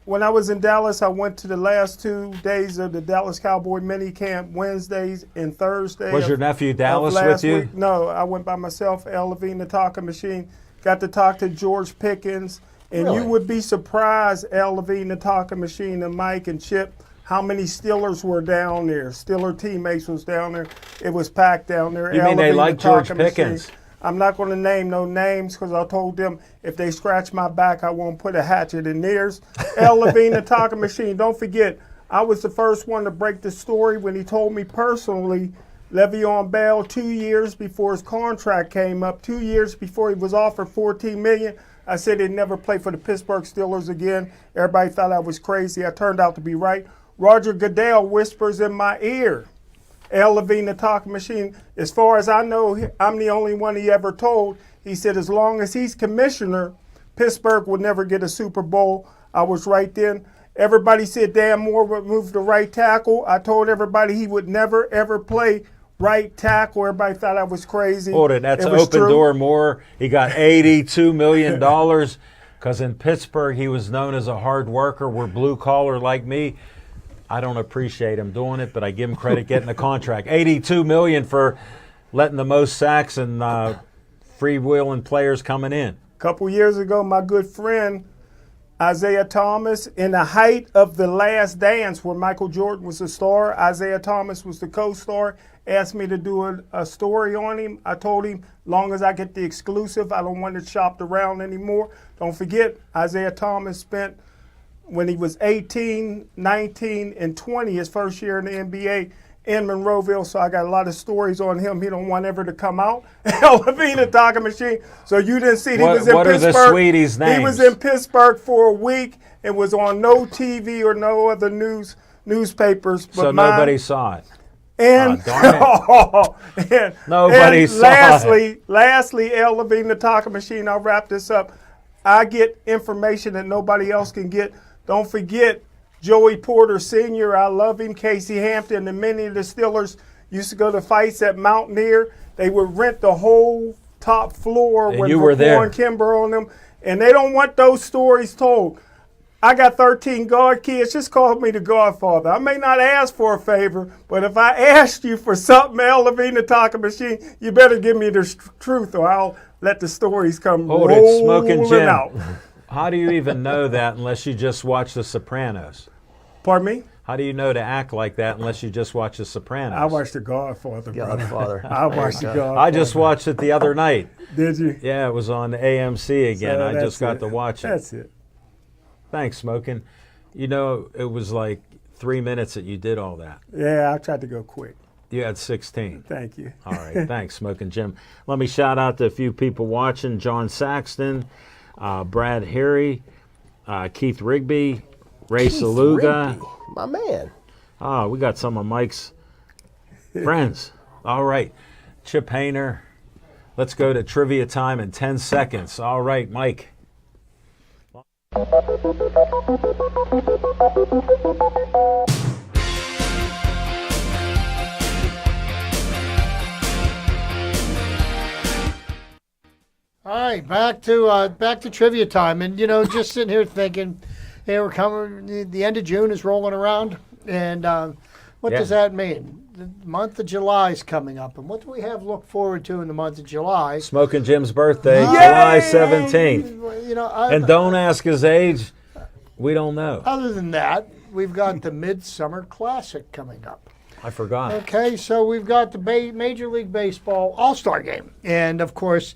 When I was in Dallas, I went to the last 2 days of the Dallas Cowboy mini camp, Wednesdays and Thursdays. Was your nephew Dallas with you? Week. No, I went by myself. Elle Levine, the talking machine. Got to talk to George Pickens. And Really? you would be surprised, Elle Levine, the talking machine, and Mike and Chip, how many Steelers were down there. Steeler teammates was down there. It was packed down there. You mean they like George Pickens? I'm not going to name no names because I told them if they scratch my back, I won't put a hatchet in theirs. Elle Levine, the talking machine. Don't forget, I was the first one to break the story when he told me personally, Le'Veon Bell, 2 years before his contract came up, 2 years before he was offered $14 million, I said he'd never play for the Pittsburgh Steelers again. Everybody thought I was crazy. I turned out to be right. Roger Goodell whispers in my ear, Elle Levine, the talking machine, as far as I know, I'm the only one he ever told. He said as long as he's commissioner, Pittsburgh would never get a Super Bowl. I was right then. Everybody said Dan Moore would move to right tackle. I told everybody he would never, ever play right tackle. Everybody thought I was crazy. Hold it. That's was open true. door Moore. He got $82 million because in Pittsburgh he was known as a hard worker. We're blue collar like me. I don't appreciate him doing it, but I give him credit getting the contract. $82 million for letting the most sacks and freewheeling players coming in. A couple years ago, my good friend Isaiah Thomas, in the height of The Last Dance, where Michael Jordan was the star, Isaiah Thomas was the co-star, asked me to do a story on him. I told him, long as I get the exclusive, I don't want it shopped around anymore. Don't forget, Isaiah Thomas spent, when he was 18, 19, and 20, his first year in the NBA, in Monroeville, so I got a lot of stories on him. He don't want ever to come out. Elle Levine, the talking machine. So you didn't see it. He was in what Pittsburgh. What are the sweeties' names? He was in Pittsburgh for a week and was on no TV or no other newspapers. But So nobody saw it. And, and Nobody saw it. Lastly, Elle Levine, the talking machine. I'll wrap this up. I get information that nobody else can get. Don't forget, Joey Porter Sr., I love him, Casey Hampton, and many of the Steelers used to go to fights at Mountaineer. They would rent the whole top floor And with you were there. and Kimber on them, and they don't want those stories told. I got 13 God kids. Just call me the Godfather. I may not ask for a favor, but if I asked you for something, Elle Levine, the talking machine, you better give me the truth, or I'll let the stories come Hold it, Smoking rolling Jim. out. How do you even know that unless you just watch The Sopranos? Pardon me? How do you know to act like that unless you just watch The Sopranos? I watched The Godfather, brother. Godfather. I watched The Godfather. I just watched it the other night. Did you? Yeah, it was on AMC again. So I just got to watch it. That's it. Thanks, Smoking. You know, it was like 3 minutes that you did all that. Yeah, I tried to go quick. You had 16. Thank you. All right, thanks, Smoking Jim. Let me shout out to a few people watching. John Saxton, Brad Harry, Keith Rigby, Ray Saluga. Rigby, my man. We got some of Mike's friends. All right, Chip Hayner. Let's go to trivia time in 10 seconds. All right, Mike. All right, back to trivia time, and just sitting here thinking, hey, we're coming. The end of June is rolling around, and what does that mean? The month of July is coming up, and what do we have to look forward to in the month of July? Smoking Jim's birthday, July 17th. And don't ask his age. We don't know. Other than that, we've got the Midsummer Classic coming up. I forgot. Okay, so we've got the Major League Baseball All-Star Game, and of course,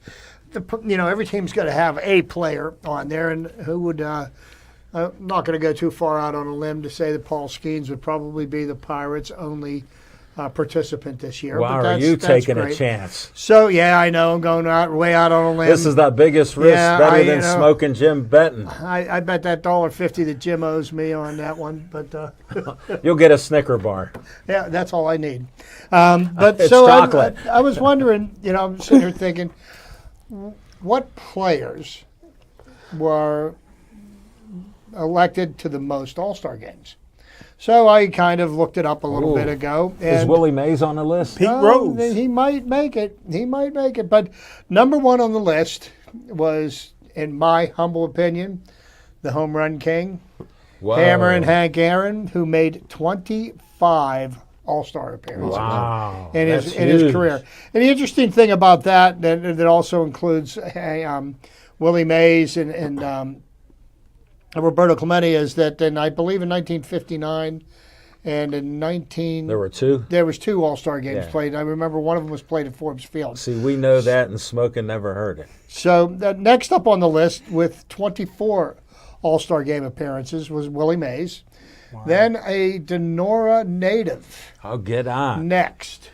every team's got to have a player on there, and who would. I'm not going to go too far out on a limb to say that Paul Skeens would probably be the Pirates' only participant this year. Wow, but are you taking great. a chance? So, yeah, I know. I'm going way out on a limb. This is the biggest risk, better than Smoking Jim betting. I bet that $1.50 that Jim owes me on that one. But you'll get a Snicker bar. Yeah, that's all I need. But it's so chocolate. I was wondering, I'm sitting here thinking, what players were elected to the most All-Star games. So I kind of looked it up a little bit ago. Is Willie Mays on the list? Pete Rose. He might make it. He might make it. But number one on the list was, in my humble opinion, the home run king, Whoa. Hammer and Hank Aaron, who made 25 All-Star appearances Wow. in That's his huge. career. And the interesting thing about that also includes Willie Mays and Roberto Clemente, is that I believe in 1959 and in There were two? there was 2 All-Star games Yeah. played. I remember one of them was played at Forbes Field. See, we know that, and Smokin' never heard it. So next up on the list with 24 All-Star game appearances was Willie Mays. Then a Denora native. Oh, get on. Next,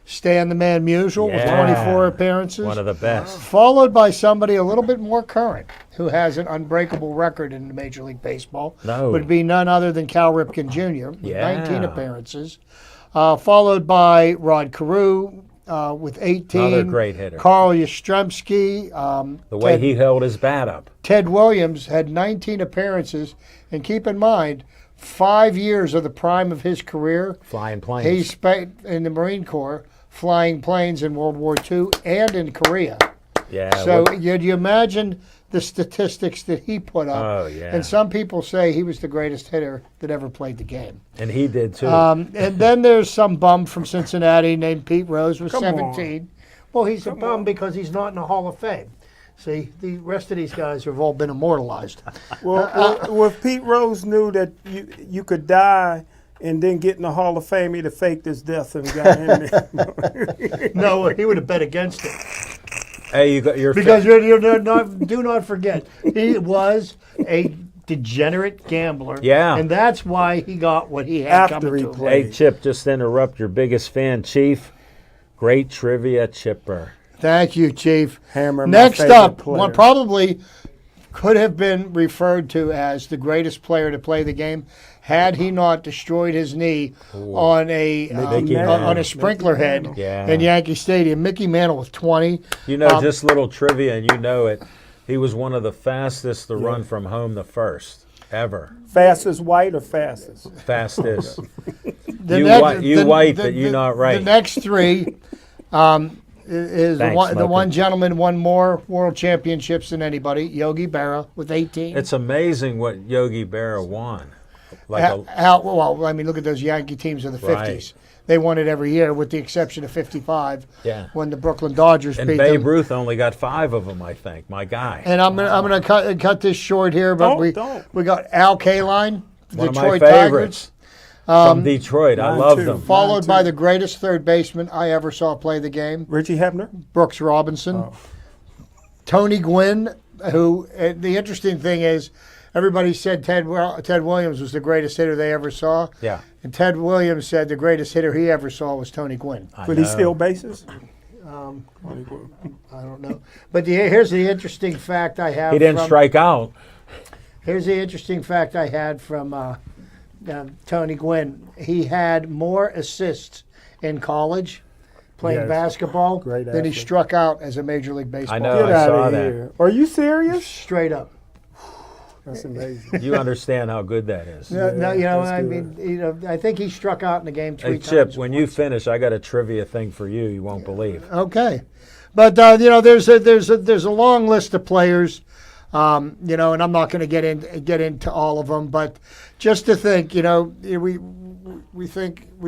Stan the Man Musial with Yeah. 24 appearances. One of the best. Followed by somebody a little bit more current who has an unbreakable record in Major League Baseball. No. Would be none other than Cal Ripken Jr. with Yeah. 19 appearances. Followed by Rod Carew with 18. Another great hitter. Carl Yastrzemski. The way he held his bat up. Ted Williams had 19 appearances. And keep in mind, 5 years of the prime of his career, Flying planes. he spent in the Marine Corps flying planes in World War II and in Korea. Yeah. So you imagine the statistics that he put up. Oh, yeah. And some people say he was the greatest hitter that ever played the game. And he did, too. And then there's some bum from Cincinnati named Pete Rose with Come 17. Well, he's a bum because he's not in the Hall of Fame. See, the rest of these guys have all been immortalized. Well, if Pete Rose knew that you could die and then get in the Hall of Fame, he'd have faked his death and got in there. No, he would have bet against it. Hey, you got your Because do not forget, he was a degenerate gambler. Yeah. And that's why he got what he had After coming he to him. played. Hey, Chip, just interrupt your biggest fan, Chief. Great trivia, Chipper. Thank you, Chief. Hammer, my Next favorite up, player. one probably could have been referred to as the greatest player to play the game had he not destroyed his knee on a on a sprinkler head Yeah. in Yankee Stadium. Mickey Mantle with 20. You know, just little trivia, and you know it. He was one of the fastest to run from home to first ever. Fastest white or fastest? Fastest. The You next- white- you white, but you not right. The next three is Thanks, the Smokey. one gentleman won more world championships than anybody, Yogi Berra with 18. It's amazing what Yogi Berra won. Like Well, I mean, look at those Yankee teams of the 50s. Right. They won it every year with the exception of 55 Yeah. when the Brooklyn Dodgers and beat Babe them. Ruth only got 5 of them, I think. My guy. And I'm gonna cut this short here, but Don't. we got Al Kaline, One of my Detroit favorites. Tigers, From Detroit. I mine love too. them. followed by the greatest third baseman I ever saw play the game, Richie Hebner? Brooks Robinson. Tony Gwynn, who the interesting thing is, everybody said Ted Williams was the greatest hitter they ever saw. Yeah. And Ted Williams said the greatest hitter he ever saw was Tony Gwynn. Would he steal bases? I don't know. But here's the interesting fact I have. He didn't strike out. Here's the interesting fact I had from Tony Gwynn. He had more assists in college playing Yes. basketball Great than he athlete. struck out as a Major League Baseball I know. player. Get I out saw of that. here. Are you serious? Straight up. That's amazing. You understand how good that is. No, that's I good. mean, I think he struck out in the game 3 Hey, times. Chip, when you finish, I got a trivia thing for you. You won't believe. Okay, but there's a long list of players, and I'm not going to get into all of them, but just to think, we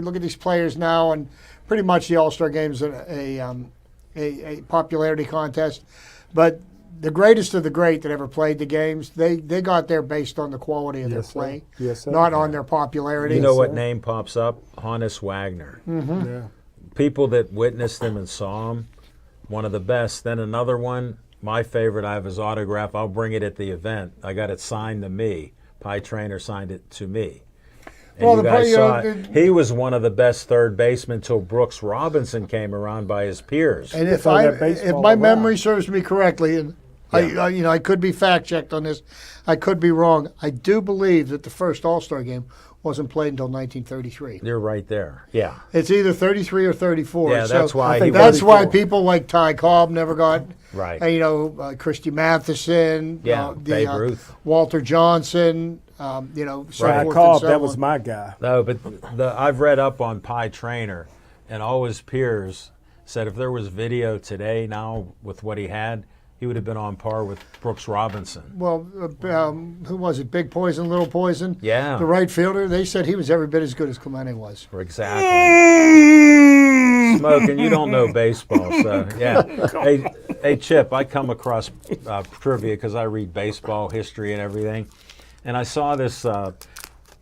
look at these players now, and pretty much the All-Star Game is a popularity contest, but the greatest of the great that ever played the games, they got there based on the quality of their Yes, sir. play, Yes, sir. not on their popularity. You know what name pops up? Hannes Wagner. Yeah. People that witnessed him and saw him, one of the best. Then another one, my favorite, I have his autograph. I'll bring it at the event. I got it signed to me. Pie Trainer signed it to me. And Well, you the guys play- saw the- it. He was one of the best third basemen until Brooks Robinson came around by his peers. And if throw that baseball my around. memory serves me correctly, and I could be fact checked on this, I could be wrong. I do believe that the first All-Star Game wasn't played until 1933. You're right there. Yeah. It's either 33 or 34. Yeah, so that's why I he think was that's why 34. people like Ty Cobb never got Right. And, Christy Matheson, Yeah, Babe Ruth. Walter Johnson, so I forth called. and so That on. was my guy. No, but I've read up on Pie Traynor, and all his peers said if there was video today now with what he had, he would have been on par with Brooks Robinson. Well, who was it? Big Poison, Little Poison? Yeah. The right fielder. They said he was every bit as good as Clemente was. Exactly. Smoking, you don't know baseball, so yeah. Hey, Chip, I come across trivia because I read baseball history and everything, and I saw this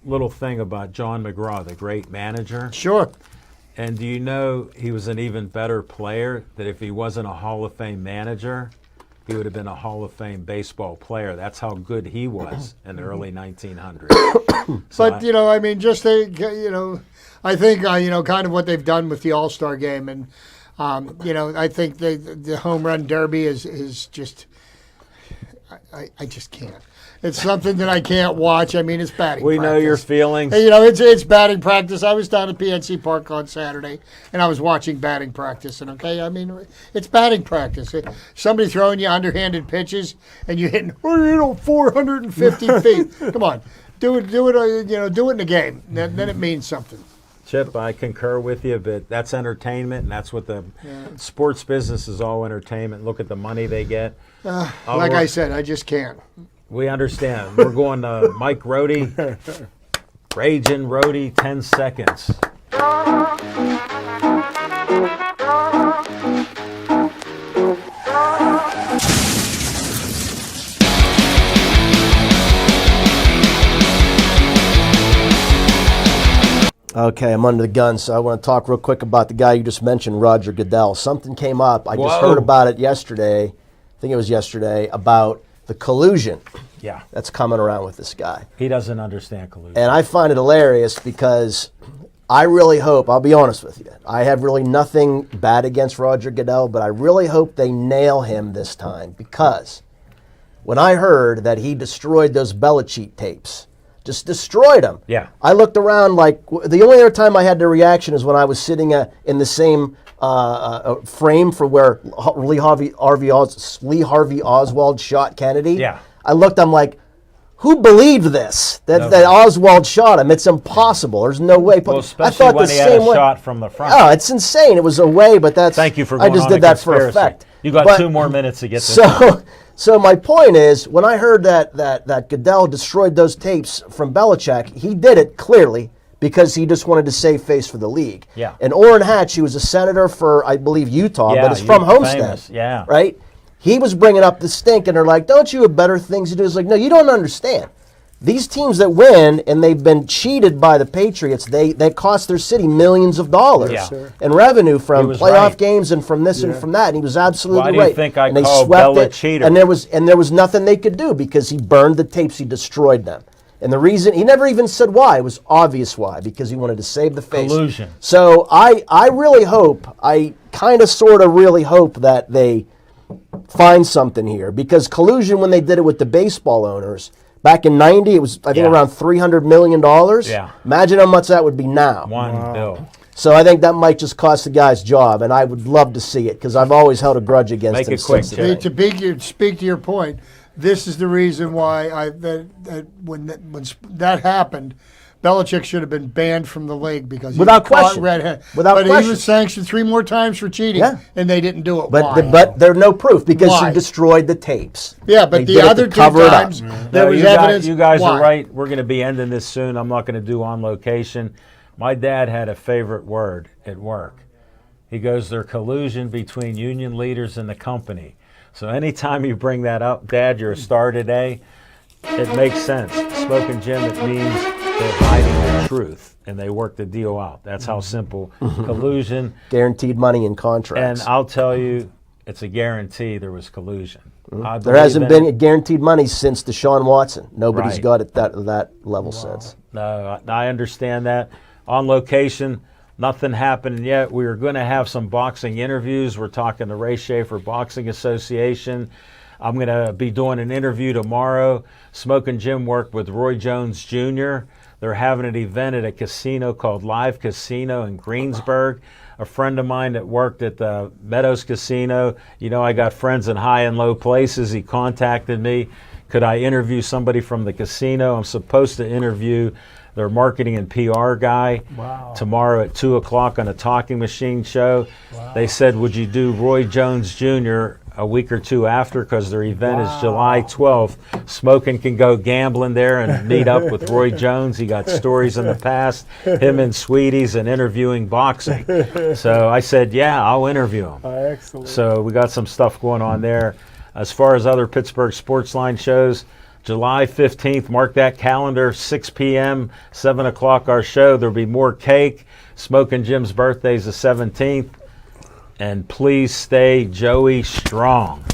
little thing about John McGraw, the great manager. Sure. And do you know he was an even better player, that if he wasn't a Hall of Fame manager, he would have been a Hall of Fame baseball player. That's how good he was in the early 1900s. But, I think, kind of what they've done with the All-Star game. And, I think the home run derby is just, I just can't. It's something that I can't watch. I mean, it's batting We practice. know your feelings. And, it's batting practice. I was down at PNC Park on Saturday, and I was watching batting practice. And, it's batting practice. Somebody throwing you underhanded pitches, and you're hitting, 450 feet. Come on. Do it, do it in a game. Then it means something. Chip, I concur with you, but that's entertainment, and that's what the sports business is, all entertainment. Look at the money they get. I said, I just can't. We understand. We're going to Mike Rohde. Raging Rohde, 10 seconds. Okay, I'm under the gun, so I want to talk real quick about the guy you just mentioned, Roger Goodell. Something came up. I just heard about it yesterday. I think it was yesterday, about the collusion that's coming around with this guy. He doesn't understand collusion. And I find it hilarious because I really hope, I'll be honest with you, I have really nothing bad against Roger Goodell, but I really hope they nail him this time, because when I heard that he destroyed those Belichick tapes, just destroyed them. Yeah. I looked around like, the only other time I had the reaction is when I was sitting in the same frame for where Lee Harvey Oswald shot Kennedy. Yeah. I looked, I'm like, who believed this? That Oswald shot him? It's impossible. There's no way. Well, I especially thought when the he had a same way. shot from the front. Oh, it's insane. It was a way, but that's. Thank you for I going just on did a that for conspiracy. effect. You got But- 2 more minutes to get this. So my point is, when I heard that Goodell destroyed those tapes from Belichick, he did it clearly because he just wanted to save face for the league. Yeah. And Orrin Hatch, he was a senator for, I believe, Utah, Yeah, but it's from Homestead. famous, yeah. Right? He was bringing up the stink, and they're like, don't you have better things to do? It's like, no, you don't understand. These teams that win, and they've been cheated by the Patriots, they cost their city millions of dollars in revenue from was playoff right. games and from this and from that. And he was absolutely Why right. do you think I and they called swept Bell a it, cheater? And there was nothing they could do because he burned the tapes, he destroyed them. And the reason, he never even said why. It was obvious why, because he wanted to save the face. Collusion. So I really hope, I kind of sort of really hope that they find something here, because collusion, when they did it with the baseball owners back in '90, it was I think around $300 million. Yeah. Imagine how much that would be now. One bill. So I think that might just cost the guy's job, and I would love to see it because I've always held a grudge against Make him it quick, since the Jay. day. To speak to your point, this is the reason why when that happened, Belichick should have been banned from the league because he Without was caught question. red-handed. Without but question. he was sanctioned 3 more times for cheating, and they didn't do it. Why? But there's no proof because Why? he destroyed the tapes. Yeah, but They the did it other to 2 cover it up. times there was you evidence. you guys Why? are right. We're going to be ending this soon. I'm not going to do on location. My dad had a favorite word at work. He goes, "There's collusion between union leaders and the company." So anytime you bring that up, Dad, you're a star today, it makes sense. Smoking Jim, it means they're hiding the truth and they work the deal out. That's how simple. Collusion. Guaranteed money in contracts. And I'll tell you, it's a guarantee there was collusion. I There hasn't believe in been guaranteed money since Deshaun Watson. Nobody's Right. got it that level since. No, I understand that. On location, nothing happening yet. We are going to have some boxing interviews. We're talking to Ray Schaefer Boxing Association. I'm going to be doing an interview tomorrow. Smoking Jim worked with Roy Jones Jr. They're having an event at a casino called Live Casino in Greensburg. a friend of mine that worked at the Meadows Casino. You know, I got friends in high and low places. He contacted me. Could I interview somebody from the casino? I'm supposed to interview their marketing and PR guy tomorrow at 2 o'clock on a Talking Machine show. They said, would you do Roy Jones Jr. a week or two after, because their event is July 12th. Smoking can go gambling there and meet up with Roy Jones. He got stories in the past, him and Sweeties, and interviewing boxing. So I said, yeah, I'll interview him. Excellent. So we got some stuff going on there. As far as other Pittsburgh Sportsline shows, July 15th, mark that calendar, 6 p.m., 7 o'clock our show. There'll be more cake. Smoking Jim's birthday is the 17th. And please stay Joey strong.